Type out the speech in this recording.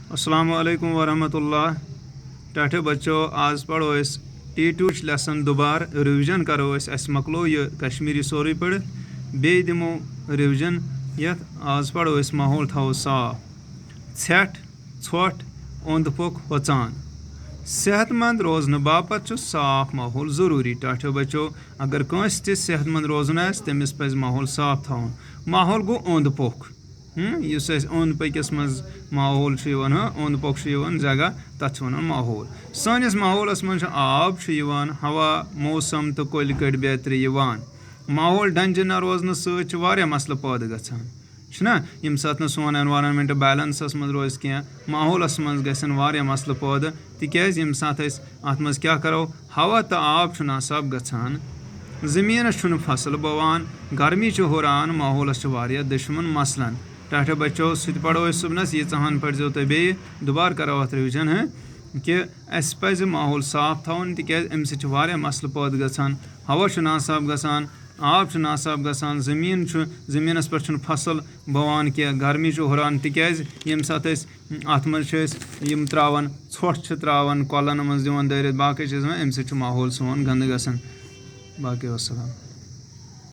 अस्सलाम वालेकुम वरहमतुल्लाह। टाठे बच्चों, आज पढ़ो इस T2 लेसन दोबार रिविजन करो अस मकलो ये कश्मीरी सोरी पढ़ बे दिमो रिविजन यथ आज पढ़ो इस माहौल थो साफ छठ ोट ओंद पोक होचान सेहतमंद रोजन बापत साफ माहौल ज़रूरी। टाठो बच्चों, अगर कंस ते सेहतमंद रोजन तमिस पज माहौल साफ थवन। माहौल गो ओंद पोक युस ओंद पकिस मज माहौल ओंद पोक जगह तथ वन माहौल। सानिस माहौलस मज आब हवा मौसम तो कुल कड़ बेहतरी माहौल डंज न रोजन सत्य मसल पैदा गछान यम सात सोन एनवायरनमेंट बैलेंसस मज रोज क्या माहौलस मज गसन मसल पैदा तिकाज यम सात अत मज क्या करो हवा तो आब नासाब गछान ज़मीनस फसल बवान गर्मी हुरान माहौलस दुश्मन मसलन। टाठे बच्चों सह पढ़ो सुबनस यीहन पढ़ो तुम बे दोबार करो अत रिविजन है कि अस पज माहौल साफ थवन तिकाज अमि सह मसल पैदा गछान हवा नासाब गछान आब नासाब गछान ज़मीनस पे फसल बवान क्या गर्मी हुरान तिकाज यम सात अत मज त्रावान ोट त्रावान कलन मज दिवान दरित बाकी चीज़ अमि सह माहौल सोन गंद गछान। बाकी वस्सलाम।